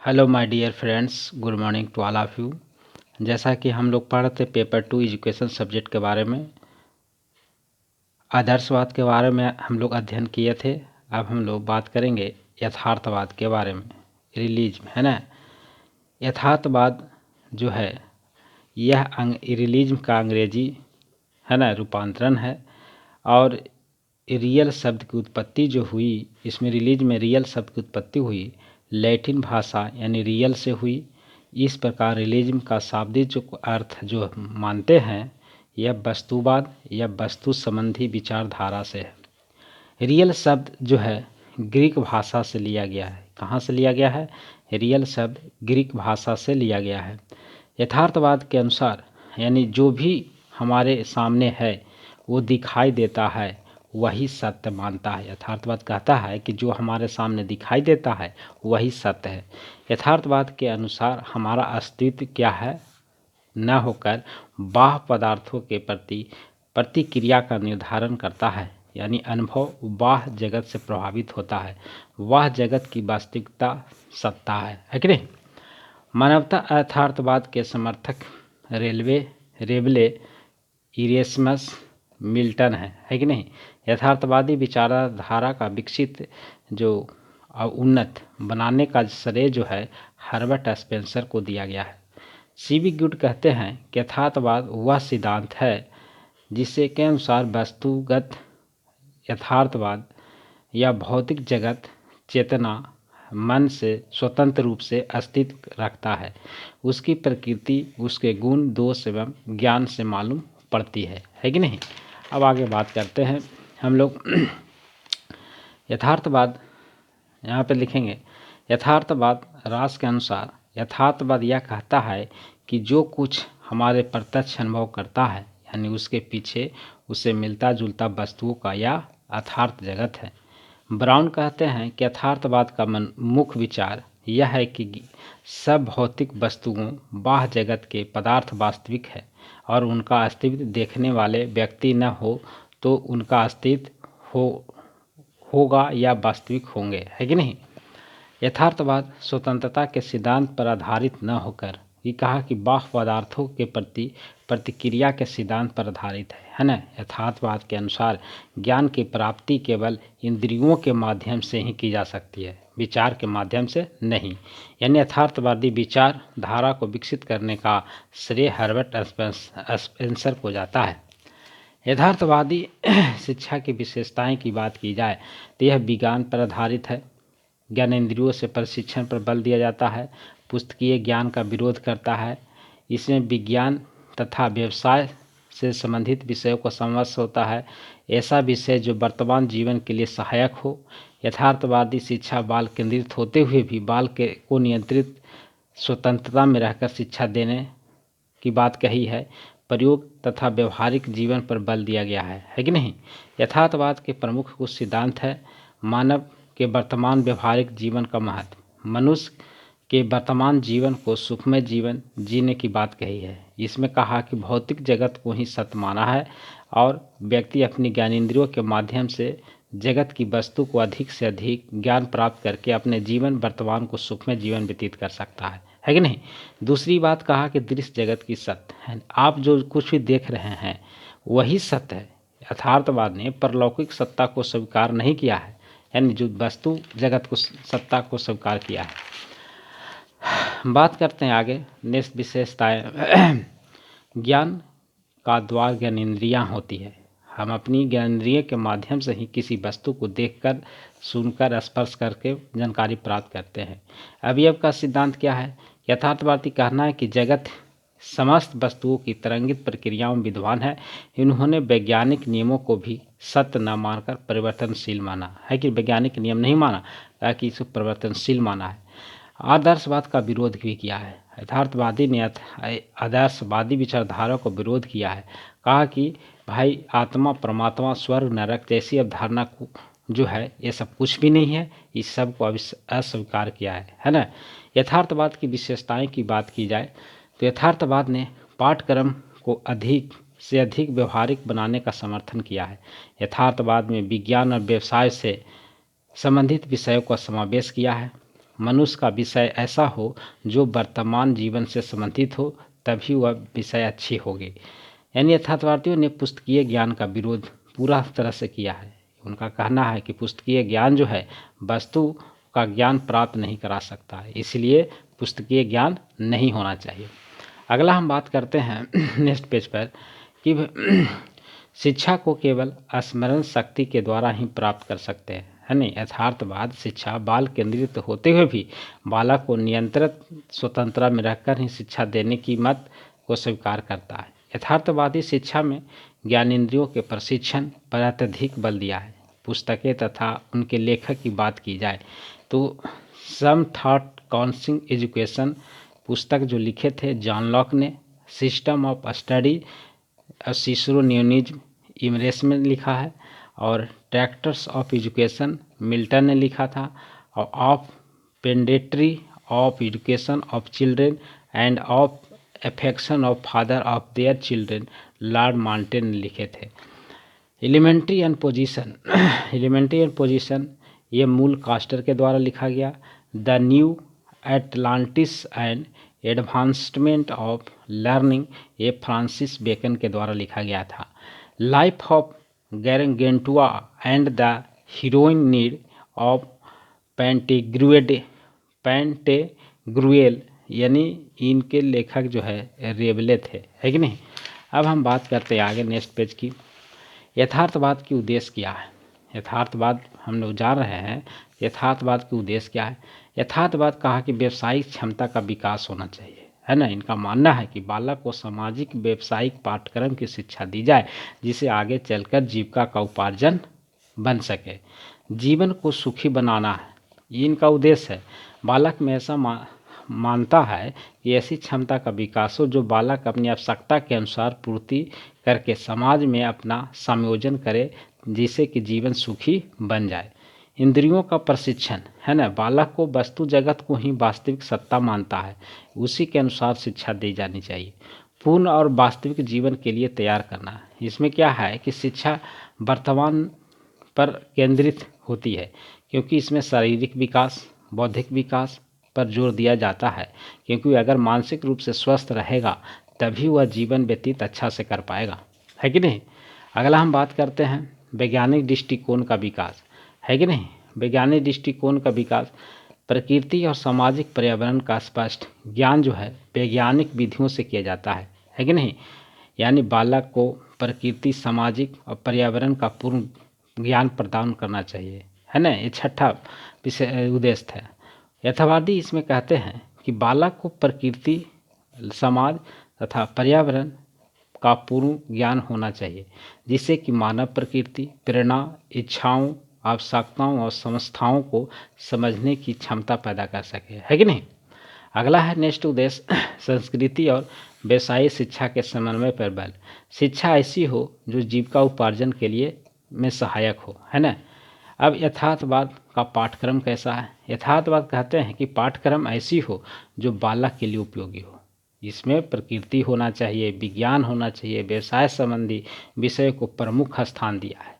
Hello my dear friends, good morning to all of you. जैसा कि हम लोग पढ़ रहे थे पेपर 2 एजुकेशन सब्जेक्ट के बारे में, आदर्शवाद के बारे में हम लोग अध्ययन किए थे। अब हम लोग बात करेंगे यथार्थवाद के बारे में, रियलिज्म, है ना। यथार्थवाद जो है यह रियलिज्म का अंग्रेजी है ना रूपांतरण है। और रियल शब्द की उत्पत्ति जो हुई, इसमें रियलिज्म में रियल शब्द की उत्पत्ति हुई लैटिन भाषा यानी रियल से हुई। इस प्रकार रियलिज्म का शाब्दिक जो अर्थ जो मानते हैं यह वस्तुवाद या वस्तु संबंधी विचारधारा से है। रियल शब्द जो है ग्रीक भाषा से लिया गया है। कहाँ से लिया गया है? रियल शब्द ग्रीक भाषा से लिया गया है। यथार्थवाद के अनुसार यानी जो भी हमारे सामने है वो दिखाई देता है वही सत्य मानता है। यथार्थवाद कहता है कि जो हमारे सामने दिखाई देता है वही सत्य है। यथार्थवाद के अनुसार हमारा अस्तित्व क्या है न होकर बाह्य पदार्थों के प्रति प्रतिक्रिया का निर्धारण करता है। यानी अनुभव बाह्य जगत से प्रभावित होता है। वह जगत की वास्तविकता सत्ता है कि नहीं। मानवता यथार्थवाद के समर्थक रेबले, इरेस्मस, मिल्टन है कि नहीं। यथार्थवादी विचारधारा का विकसित जो उन्नत बनाने का श्रेय जो है हर्बर्ट स्पेंसर को दिया गया है। सीवी गुड कहते हैं कि यथार्थवाद वह सिद्धांत है जिसके के अनुसार वस्तुगत यथार्थवाद या भौतिक जगत चेतना मन से स्वतंत्र रूप से अस्तित्व रखता है। उसकी प्रकृति उसके गुण दोष एवं ज्ञान से मालूम पड़ती है कि नहीं। अब आगे बात करते हैं हम लोग। यथार्थवाद यहाँ पे लिखेंगे। यथार्थवाद रास के अनुसार यथार्थवाद यह कहता है कि जो कुछ हमारे प्रत्यक्ष अनुभव करता है यानी उसके पीछे उससे मिलता जुलता वस्तुओं का या यथार्थ जगत है। ब्राउन कहते हैं कि यथार्थवाद का मुख्य विचार यह है कि सब भौतिक वस्तुओं बाह्य जगत के पदार्थ वास्तविक है और उनका अस्तित्व देखने वाले व्यक्ति न हो तो उनका अस्तित्व होगा या वास्तविक होंगे, है कि नहीं। यथार्थवाद स्वतंत्रता के सिद्धांत पर आधारित न होकर ये कहा कि बाह्य पदार्थों के प्रति प्रतिक्रिया के सिद्धांत पर आधारित है ना। यथार्थवाद के अनुसार ज्ञान की प्राप्ति केवल इंद्रियों के माध्यम से ही की जा सकती है, विचार के माध्यम से नहीं। यानी यथार्थवादी विचारधारा को विकसित करने का श्रेय हर्बर्ट स्पेंसर को जाता है। यथार्थवादी शिक्षा की विशेषताएं की बात की जाए तो यह विज्ञान पर आधारित है। ज्ञानेंद्रियों से प्रशिक्षण पर बल दिया जाता है। पुस्तकीय ज्ञान का विरोध करता है। इसमें विज्ञान तथा व्यवसाय से संबंधित विषयों को समरस होता है। ऐसा विषय जो वर्तमान जीवन के लिए सहायक हो। यथार्थवादी शिक्षा बाल केंद्रित होते हुए भी बाल को नियंत्रित स्वतंत्रता में रहकर शिक्षा देने की बात कही है। प्रयोग तथा व्यवहारिक जीवन पर बल दिया गया है कि नहीं। यथार्थवाद के प्रमुख कुछ सिद्धांत है। मानव के वर्तमान व्यवहारिक जीवन का महत्व, मनुष्य के वर्तमान जीवन को सुखमय जीवन जीने की बात कही है। इसमें कहा कि भौतिक जगत को ही सत्य माना है और व्यक्ति अपनी ज्ञानेंद्रियों के माध्यम से जगत की वस्तु को अधिक से अधिक ज्ञान प्राप्त करके अपने जीवन वर्तमान को सुखमय जीवन व्यतीत कर सकता है कि नहीं। दूसरी बात कहा कि दृश्य जगत की सत्य है। आप जो कुछ भी देख रहे हैं वही सत्य है। यथार्थवाद ने परलौकिक सत्ता को स्वीकार नहीं किया है, यानी जो वस्तु जगत को सत्ता को स्वीकार किया है। बात करते हैं आगे नेक्स्ट विशेषताएं। ज्ञान का द्वार ज्ञानेंद्रियां होती है। हम अपनी ज्ञानेंद्रिय के माध्यम से ही किसी वस्तु को देखकर, सुनकर, स्पर्श करके जानकारी प्राप्त करते हैं। अवयव का सिद्धांत क्या है? यथार्थवादी कहना है कि जगत समस्त वस्तुओं की तरंगित प्रक्रियाओं में विद्वान है। इन्होंने वैज्ञानिक नियमों को भी सत्य न मानकर परिवर्तनशील माना है कि वैज्ञानिक नियम नहीं माना ताकि इसे परिवर्तनशील माना है। आदर्शवाद का विरोध भी किया है। यथार्थवादी ने आदर्शवादी विचारधारा को विरोध किया है। कहा कि भाई आत्मा, परमात्मा, स्वर्ग, नरक जैसी अवधारणा को जो है ये सब कुछ भी नहीं है। इस सब को अस्वीकार किया है ना। यथार्थवाद की विशेषताएं की बात की जाए तो यथार्थवाद ने पाठ्यक्रम को अधिक से अधिक व्यवहारिक बनाने का समर्थन किया है। यथार्थवाद में विज्ञान और व्यवसाय से संबंधित विषयों का समावेश किया है। मनुष्य का विषय ऐसा हो जो वर्तमान जीवन से संबंधित हो, तभी वह विषय अच्छी होगी। यानी यथार्थवादियों ने पुस्तकीय ज्ञान का विरोध पूरा तरह से किया है। उनका कहना है कि पुस्तकीय ज्ञान जो है वस्तु का ज्ञान प्राप्त नहीं करा सकता है, इसलिए पुस्तकीय ज्ञान नहीं होना चाहिए। अगला हम बात करते हैं नेक्स्ट पेज पर कि शिक्षा को केवल स्मरण शक्ति के द्वारा ही प्राप्त कर सकते हैं, है नहीं। यथार्थवाद शिक्षा बाल केंद्रित होते हुए भी बालक को नियंत्रित स्वतंत्रता में रहकर ही शिक्षा देने की मत को स्वीकार करता है। यथार्थवादी शिक्षा में ज्ञानेंद्रियों के प्रशिक्षण पर अत्यधिक बल दिया है। पुस्तकें तथा उनके लेखक की बात की जाए तो सम थॉट काउंसिंग एजुकेशन पुस्तक जो लिखे थे जॉन लॉक ने, सिस्टम ऑफ स्टडी सिसरो न्यूनिज्म इमरेस में लिखा है, और ट्रैक्टर्स ऑफ एजुकेशन मिल्टन ने लिखा था, और of pedantry of education of children and of affection of father of their children lord Montaigne ने लिखे थे। एलिमेंट्री एंड पोजीशन ये मूल कास्टर के द्वारा लिखा गया। The new Atlantis and advancement of learning ये फ्रांसिस बेकन के द्वारा लिखा गया था। Life of Gargantua and the heroic नीड ऑफ पेंटेग्रुएल यानी इनके लेखक जो है रेबले थे, है कि नहीं। अब हम बात करते हैं आगे नेक्स्ट पेज की। यथार्थवाद की उद्देश्य क्या है। यथार्थवाद हम लोग जान रहे हैं यथार्थवाद की उद्देश्य क्या है। यथार्थवाद कहा कि व्यावसायिक क्षमता का विकास होना चाहिए, है ना। इनका मानना है कि बालक को सामाजिक व्यावसायिक पाठ्यक्रम की शिक्षा दी जाए जिसे आगे चलकर जीविका का उपार्जन बन सके। जीवन को सुखी बनाना है, ये इनका उद्देश्य है। बालक में ऐसा मानता है कि ऐसी क्षमता का विकास हो जो बालक अपनी आवश्यकता के अनुसार पूर्ति करके समाज में अपना समायोजन करे, जिससे कि जीवन सुखी बन जाए। इंद्रियों का प्रशिक्षण, है ना। बालक को वस्तु जगत को ही वास्तविक सत्ता मानता है, उसी के अनुसार शिक्षा दी जानी चाहिए। पूर्ण और वास्तविक जीवन के लिए तैयार करना, इसमें क्या है कि शिक्षा वर्तमान पर केंद्रित होती है, क्योंकि इसमें शारीरिक विकास बौद्धिक विकास पर जोर दिया जाता है, क्योंकि अगर मानसिक रूप से स्वस्थ रहेगा तभी वह जीवन व्यतीत अच्छा से कर पाएगा, है कि नहीं। अगला हम बात करते हैं वैज्ञानिक दृष्टिकोण का विकास, है कि नहीं। वैज्ञानिक दृष्टिकोण का विकास प्रकृति और सामाजिक पर्यावरण का स्पष्ट ज्ञान जो है वैज्ञानिक विधियों से किया जाता है कि नहीं। यानी बालक को प्रकृति सामाजिक और पर्यावरण का पूर्ण ज्ञान प्रदान करना चाहिए, है ना। ये छठा विषय उद्देश्य था। यथार्थवादी इसमें कहते हैं कि बालक को प्रकृति समाज तथा पर्यावरण का पूर्ण ज्ञान होना चाहिए, जिससे कि मानव प्रकृति प्रेरणा इच्छाओं आवश्यकताओं और समस्याओं को समझने की क्षमता पैदा कर सके, है कि नहीं। अगला है नेक्स्ट उद्देश्य संस्कृति और व्यवसायिक शिक्षा के समन्वय पर बल। शिक्षा ऐसी हो जो जीविका उपार्जन के लिए में सहायक हो, है ना। अब यथार्थवाद का पाठ्यक्रम कैसा है। यथार्थवाद कहते हैं कि पाठ्यक्रम ऐसी हो जो बालक के लिए उपयोगी हो। इसमें प्रकृति होना चाहिए, विज्ञान होना चाहिए, व्यवसाय संबंधी विषय को प्रमुख स्थान दिया है।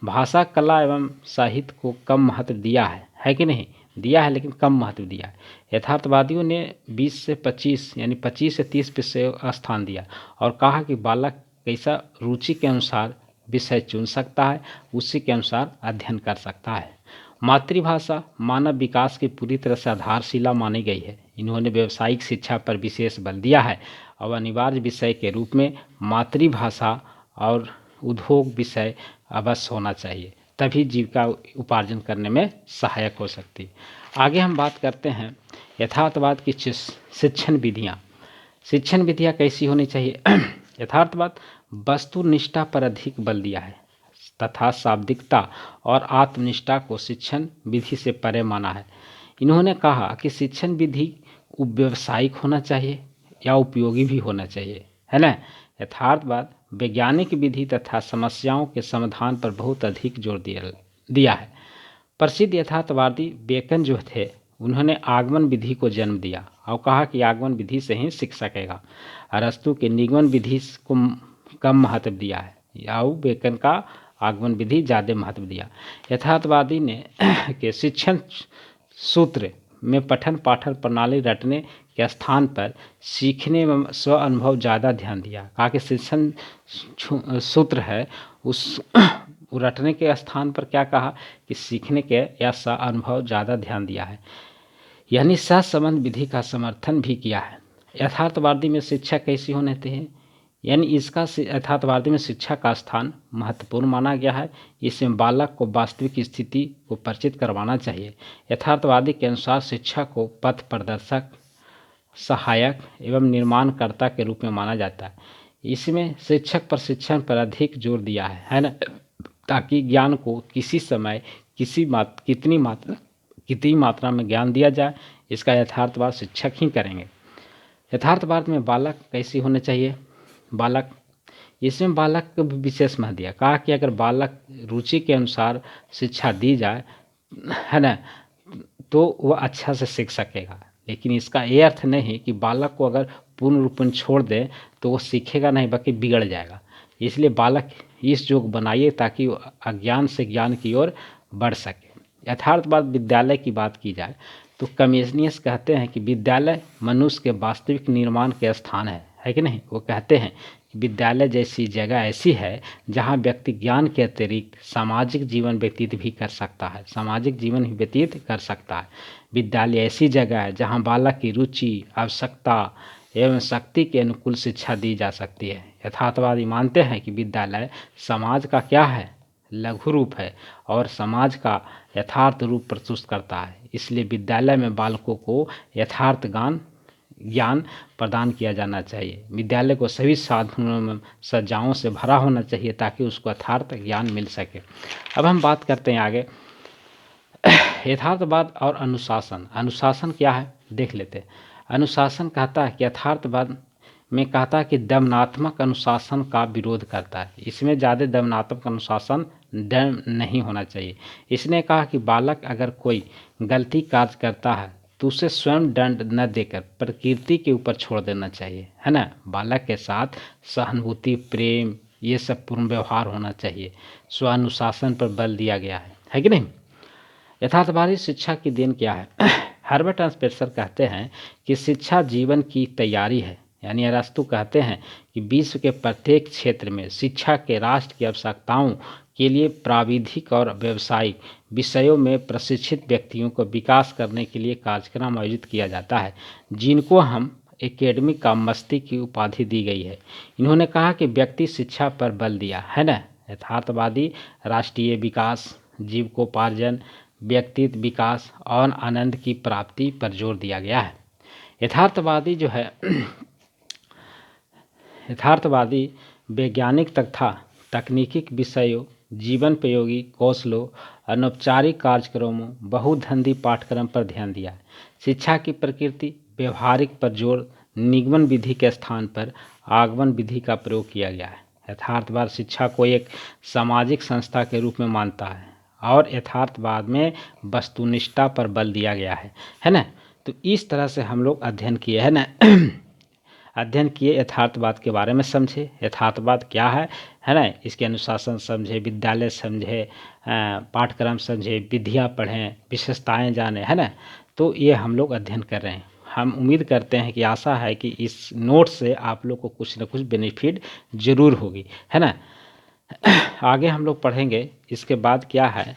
भाषा कला एवं साहित्य को कम महत्व दिया है कि नहीं। दिया है लेकिन कम महत्व दिया है। यथार्थवादियों ने 20 से 25 यानी 25 से 30 विषय स्थान दिया और कहा कि बालक कैसा रुचि के अनुसार विषय चुन सकता है, उसी के अनुसार अध्ययन कर सकता है। मातृभाषा मानव विकास की पूरी तरह से आधारशिला मानी गई है। इन्होंने व्यावसायिक शिक्षा पर विशेष बल दिया है और अनिवार्य विषय के रूप में मातृभाषा और उद्योग विषय अवश्य होना चाहिए, तभी जीविका उपार्जन करने में सहायक हो सकती है। आगे हम बात करते हैं यथार्थवाद की शिक्षण विधियाँ। शिक्षण विधियाँ कैसी होनी चाहिए। यथार्थवाद वस्तुनिष्ठा पर अधिक बल दिया है तथा शाब्दिकता और आत्मनिष्ठा को शिक्षण विधि से परे माना है। इन्होंने कहा कि शिक्षण विधि व्यावसायिक होना चाहिए या उपयोगी भी होना चाहिए, है ना। यथार्थवाद वैज्ञानिक विधि तथा समस्याओं के समाधान पर बहुत अधिक जोर दिया है। प्रसिद्ध यथार्थवादी बेकन जो थे उन्होंने आगमन विधि को जन्म दिया और कहा कि आगमन विधि से ही सीख सकेगा। अरस्तु के निगमन विधि को कम महत्व दिया है या बेकन का आगमन विधि ज़्यादा महत्व दिया। यथार्थवादी ने के शिक्षण सूत्र में पठन पाठन प्रणाली रटने के स्थान पर सीखने में स्व अनुभव ज़्यादा ध्यान दिया। कहा कि शिक्षण सूत्र है उस रटने के स्थान पर क्या कहा कि सीखने के या स्व अनुभव ज़्यादा ध्यान दिया है, यानी सहसंबंध विधि का समर्थन भी किया है। यथार्थवादी में शिक्षा कैसी होनी चाहिए, यानी इसका यथार्थवादी में शिक्षा का स्थान महत्वपूर्ण माना गया है। इसमें बालक को वास्तविक स्थिति को परिचित करवाना चाहिए। यथार्थवादी के अनुसार शिक्षा को पथ प्रदर्शक, सहायक एवं निर्माणकर्ता के रूप में माना जाता है। इसमें शिक्षक प्रशिक्षण पर अधिक जोर दिया है ना, ताकि ज्ञान को किसी समय कितनी मात्रा में ज्ञान दिया जाए, इसका यथार्थवाद शिक्षक ही करेंगे। यथार्थवाद में बालक कैसी होने चाहिए, इसमें बालक को भी विशेष महत्व दिया। कहा कि अगर बालक रुचि के अनुसार शिक्षा दी जाए है ना, तो वह अच्छा से सीख सकेगा। लेकिन इसका ये अर्थ नहीं कि बालक को अगर पूर्ण रूप में छोड़ दें तो वो सीखेगा नहीं बल्कि बिगड़ जाएगा। इसलिए बालक इस योग बनाइए ताकि वो अज्ञान से ज्ञान की ओर बढ़ सके। यथार्थवाद विद्यालय की बात की जाए तो कमेनियस कहते हैं कि विद्यालय मनुष्य के वास्तविक निर्माण के स्थान है कि नहीं। वो कहते हैं कि विद्यालय जैसी जगह ऐसी है जहाँ व्यक्ति ज्ञान के अतिरिक्त सामाजिक जीवन व्यतीत कर सकता है। विद्यालय ऐसी जगह है जहाँ बालक की रुचि, आवश्यकता एवं शक्ति के अनुकूल शिक्षा दी जा सकती है। यथार्थवादी मानते हैं कि विद्यालय समाज का क्या है, लघु रूप है और समाज का यथार्थ रूप प्रस्तुत करता है। इसलिए विद्यालय में बालकों को यथार्थ ज्ञान प्रदान किया जाना चाहिए। विद्यालय को सभी साधनों सज्जाओं से भरा होना चाहिए ताकि उसको यथार्थ ज्ञान मिल सके। अब हम बात करते हैं आगे यथार्थवाद और अनुशासन क्या है देख लेते हैं। अनुशासन कहता है कि यथार्थवाद में कहता है कि दमनात्मक अनुशासन का विरोध करता है। इसमें ज़्यादा दमनात्मक अनुशासन दम नहीं होना चाहिए। इसने कहा कि बालक अगर कोई गलती कार्य करता है तो उसे स्वयं दंड न देकर प्रकृति के ऊपर छोड़ देना चाहिए, है ना। बालक के साथ सहानुभूति, प्रेम, ये सब पूर्ण व्यवहार होना चाहिए। स्वानुशासन पर बल दिया गया है कि नहीं। यथार्थवादी शिक्षा की देन क्या है हर्बर्ट स्पेंसर कहते हैं कि शिक्षा जीवन की तैयारी है। यानी अरस्तु कहते हैं कि विश्व के प्रत्येक क्षेत्र में शिक्षा के राष्ट्र की आवश्यकताओं के लिए प्राविधिक और व्यावसायिक विषयों में प्रशिक्षित व्यक्तियों को विकास करने के लिए कार्यक्रम आयोजित किया जाता है, जिनको हम एकेडमिक का मस्ती की उपाधि दी गई है। इन्होंने कहा कि व्यक्ति शिक्षा पर बल दिया है ना। यथार्थवादी राष्ट्रीय विकास, जीविकोपार्जन, व्यक्तित्व विकास और आनंद की प्राप्ति पर जोर दिया गया है। यथार्थवादी वैज्ञानिक तथा तकनीकी विषयों, जीवन प्रयोगी कौशलों, अनौपचारिक कार्यक्रमों, बहुधंधी पाठ्यक्रम पर ध्यान दिया है। शिक्षा की प्रकृति व्यवहारिक पर जोर, निगमन विधि के स्थान पर आगमन विधि का प्रयोग किया गया है। यथार्थवाद शिक्षा को एक सामाजिक संस्था के रूप में मानता है और यथार्थवाद में वस्तुनिष्ठता पर बल दिया गया है ना। तो इस तरह से हम लोग अध्ययन किए है ना अध्ययन किए, यथार्थवाद के बारे में समझे, यथार्थवाद क्या है ना। इसके अनुशासन समझे, विद्यालय समझे, पाठ्यक्रम समझे, विधियाँ पढ़ें, विशेषताएं जाने, है ना। तो ये हम लोग अध्ययन कर रहे हैं। हम उम्मीद करते हैं कि आशा है कि इस नोट से आप लोग को कुछ न कुछ बेनिफिट जरूर होगी, है ना। आगे हम लोग पढ़ेंगे इसके बाद क्या है,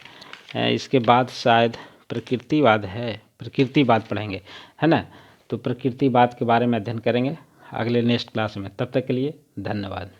इसके बाद शायद प्रकृतिवाद पढ़ेंगे, है ना। तो प्रकृतिवाद के बारे में अध्ययन करेंगे अगले नेक्स्ट क्लास में। तब तक के लिए धन्यवाद।